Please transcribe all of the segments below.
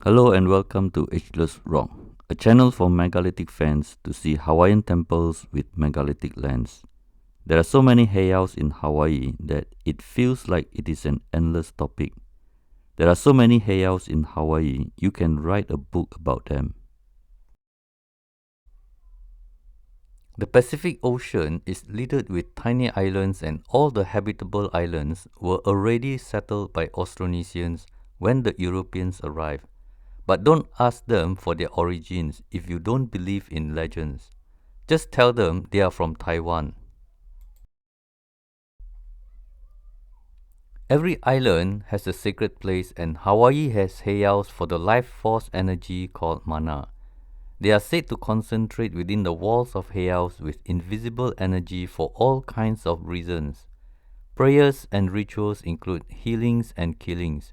Hello and welcome to Ageless Rock, a channel for megalithic fans to see Hawaiian temples with megalithic lens. There are so many heiaus in Hawaii that it feels like it is an endless topic. There are so many heiaus in Hawaii, you can write a book about them. The Pacific Ocean is littered with tiny islands, and all the habitable islands were already settled by Austronesians when the Europeans arrived. But don't ask them for their origins if you don't believe in legends. Just tell them they are from Taiwan. Every island has a sacred place, and Hawaii has heiaus for the life force energy called mana. They are said to concentrate within the walls of heiaus with invisible energy for all kinds of reasons. Prayers and rituals include healings and killings,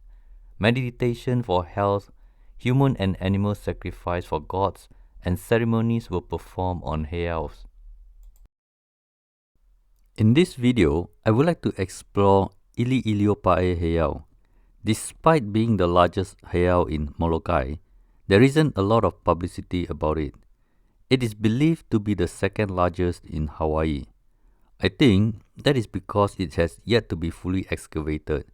meditation for health, human and animal sacrifice for gods, and ceremonies were performed on heiaus. In this video, I would like to explore Ili'iliopae Heiau. Despite being the largest heiau in Molokai, there isn't a lot of publicity about it. It is believed to be the second largest in Hawaii. I think that is because it has yet to be fully excavated,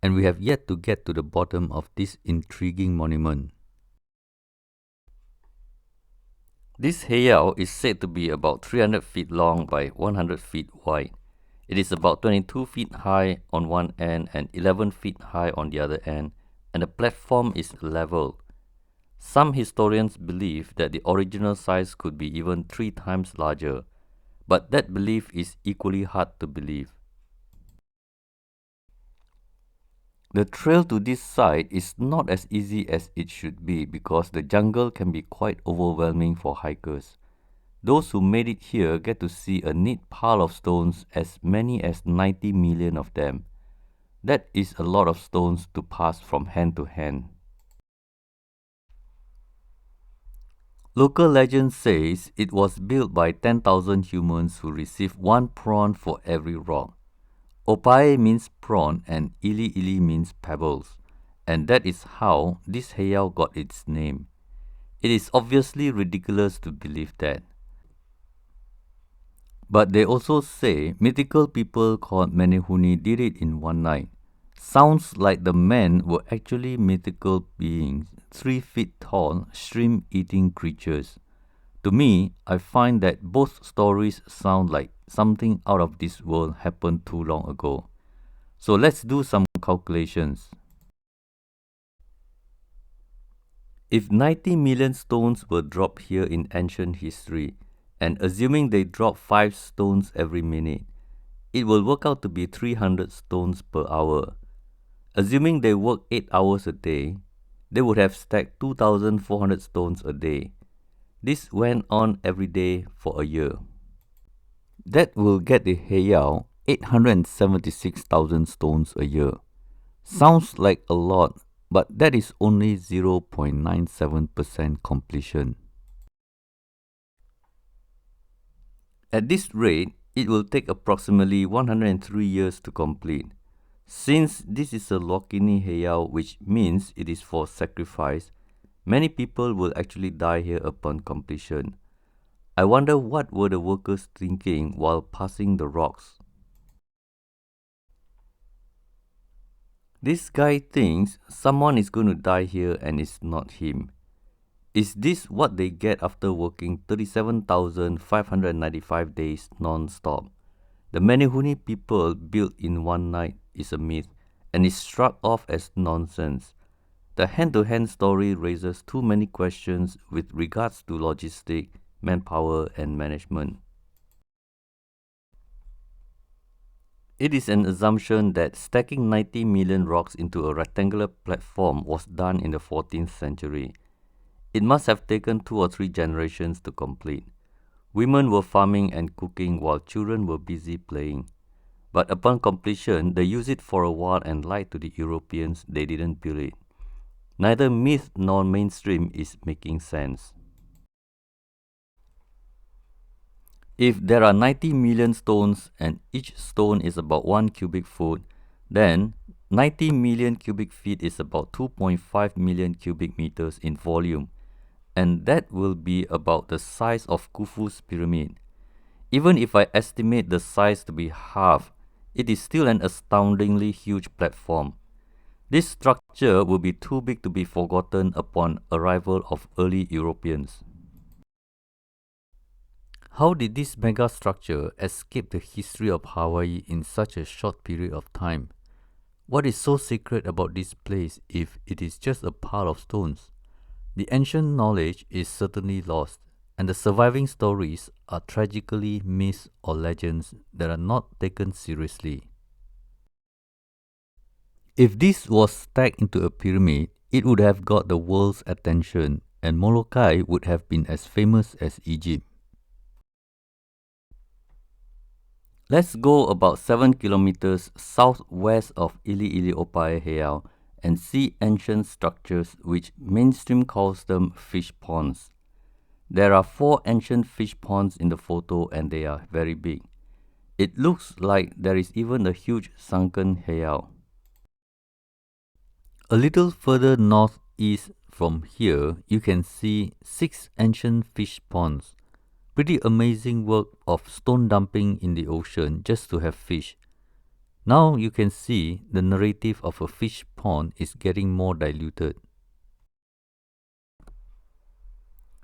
and we have yet to get to the bottom of this intriguing monument. This heiau is said to be about 300 feet long by 100 feet wide. It is about 22 feet high on one end and 11 feet high on the other end, and the platform is level. Some historians believe that the original size could be even 3 times larger, but that belief is equally hard to believe. The trail to this site is not as easy as it should be because the jungle can be quite overwhelming for hikers. Those who made it here get to see a neat pile of stones, as many as 90 million of them. That is a lot of stones to pass from hand to hand. Local legend says it was built by 10,000 humans who received one prawn for every rock. Opae means prawn and Ili'ili means pebbles, and that is how this heiau got its name. It is obviously ridiculous to believe that. But they also say mythical people called Menehune did it in one night. Sounds like the men were actually mythical beings, 3 feet tall, shrimp-eating creatures. To me, I find that both stories sound like something out of this world happened too long ago. So let's do some calculations. If 90 million stones were dropped here in ancient history, and assuming they drop 5 stones every minute, it will work out to be 300 stones per hour. Assuming they work 8 hours a day, they would have stacked 2,400 stones a day. This went on every day for a year. That will get the heiau 876,000 stones a year. Sounds like a lot, but that is only 0.97% completion. At this rate, it will take approximately 103 years to complete. Since this is a Lokini heiau, which means it is for sacrifice, many people will actually die here upon completion. I wonder what were the workers thinking while passing the rocks. This guy thinks someone is going to die here and it's not him. Is this what they get after working 37,595 days non-stop? The Menehune people built in one night is a myth and is struck off as nonsense. The hand-to-hand story raises too many questions with regards to logistics, manpower, and management. It is an assumption that stacking 90 million rocks into a rectangular platform was done in the 14th century. It must have taken 2 or 3 generations to complete. Women were farming and cooking while children were busy playing. But upon completion, they used it for a while and lied to the Europeans they didn't build it. Neither myth nor mainstream is making sense. If there are 90 million stones and each stone is about 1 cubic foot, then 90 million cubic feet is about 2.5 million cubic meters in volume, and that will be about the size of Khufu's pyramid. Even if I estimate the size to be half, it is still an astoundingly huge platform. This structure will be too big to be forgotten upon arrival of early Europeans. How did this megastructure escape the history of Hawaii in such a short period of time? What is so secret about this place if it is just a pile of stones? The ancient knowledge is certainly lost, and the surviving stories are tragically myths or legends that are not taken seriously. If this was stacked into a pyramid, it would have got the world's attention, and Molokai would have been as famous as Egypt. Let's go about 7 kilometers southwest of Ili'iliopae Heiau and see ancient structures which mainstream calls them fish ponds. There are 4 ancient fish ponds in the photo and they are very big. It looks like there is even a huge sunken heiau. A little further northeast from here, you can see 6 ancient fish ponds. Pretty amazing work of stone dumping in the ocean just to have fish. Now you can see the narrative of a fish pond is getting more diluted.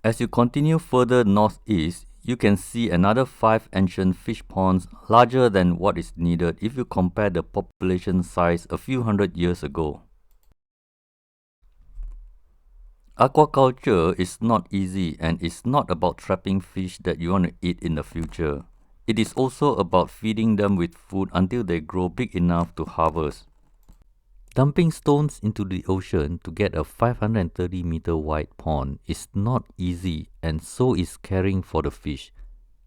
As you continue further northeast, you can see another 5 ancient fish ponds larger than what is needed if you compare the population size a few hundred years ago. Aquaculture is not easy and it's not about trapping fish that you want to eat in the future. It is also about feeding them with food until they grow big enough to harvest. Dumping stones into the ocean to get a 530-meter wide pond is not easy, and so is caring for the fish.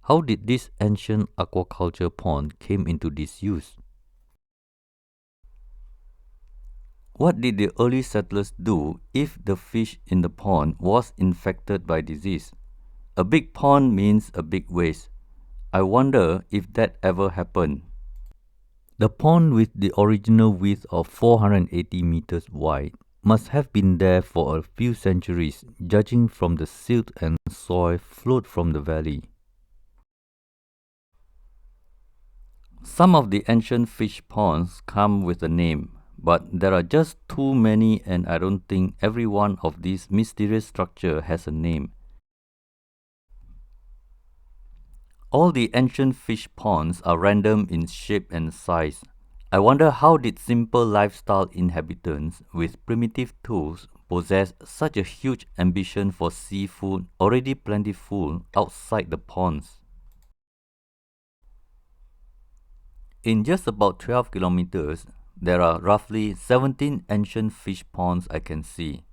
How did this ancient aquaculture pond came into disuse? What did the early settlers do if the fish in the pond was infected by disease? A big pond means a big waste. I wonder if that ever happened. The pond with the original width of 480 meters wide must have been there for a few centuries, judging from the silt and soil flowed from the valley. Some of the ancient fish ponds come with a name, but there are just too many, and I don't think every one of these mysterious structures has a name. All the ancient fish ponds are random in shape and size. I wonder how did simple lifestyle inhabitants with primitive tools possess such a huge ambition for seafood already plentiful outside the ponds. In just about 12 kilometers, there are roughly 17 ancient fish ponds I can see.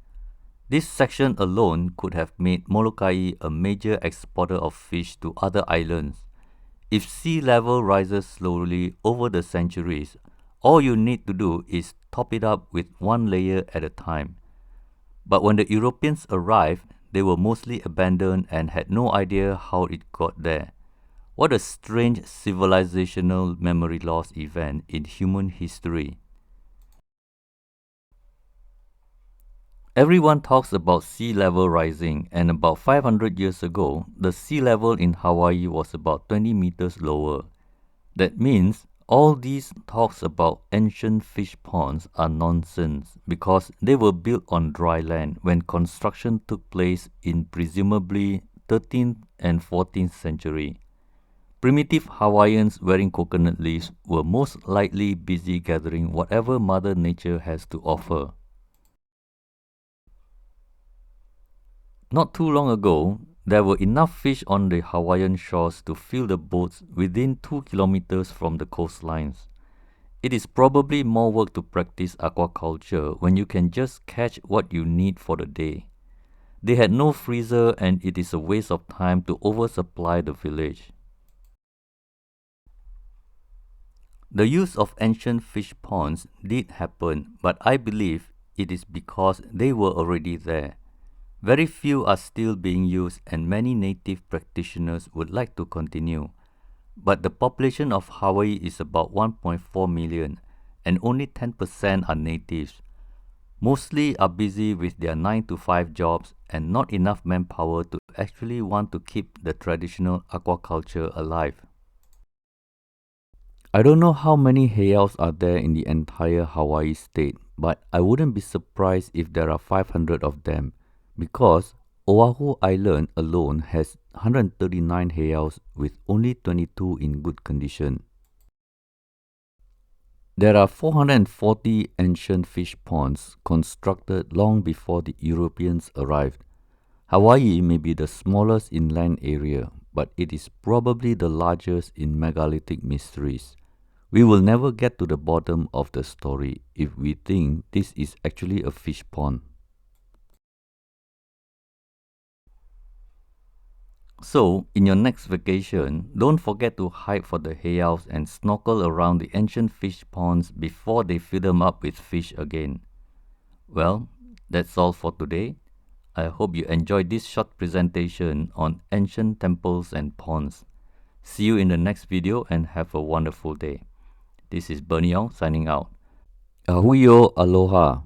This section alone could have made Molokai a major exporter of fish to other islands. If sea level rises slowly over the centuries, all you need to do is top it up with one layer at a time. But when the Europeans arrived, they were mostly abandoned and had no idea how it got there. What a strange civilizational memory loss event in human history. Everyone talks about sea level rising, and about 500 years ago, the sea level in Hawaii was about 20 meters lower. That means all these talks about ancient fish ponds are nonsense because they were built on dry land when construction took place in presumably 13th and 14th century. Primitive Hawaiians wearing coconut leaves were most likely busy gathering whatever Mother Nature has to offer. Not too long ago, there were enough fish on the Hawaiian shores to fill the boats within 2 kilometers from the coastlines. It is probably more work to practice aquaculture when you can just catch what you need for the day. They had no freezer, and it is a waste of time to oversupply the village. The use of ancient fish ponds did happen, but I believe it is because they were already there. Very few are still being used, and many native practitioners would like to continue. But the population of Hawaii is about 1.4 million, and only 10% are natives. Mostly are busy with their 9 to 5 jobs and not enough manpower to actually want to keep the traditional aquaculture alive. I don't know how many heiaus are there in the entire Hawaii state, but I wouldn't be surprised if there are 500 of them, because Oahu Island alone has 139 heiaus with only 22 in good condition. There are 440 ancient fish ponds constructed long before the Europeans arrived. Hawaii may be the smallest inland area, but it is probably the largest in megalithic mysteries. We will never get to the bottom of the story if we think this is actually a fish pond. So, in your next vacation, don't forget to hike for the heiaus and snorkel around the ancient fish ponds before they fill them up with fish again. Well, that's all for today. I hope you enjoyed this short presentation on ancient temples and ponds. See you in the next video and have a wonderful day. This is Berniong signing out. Ahuyo aloha.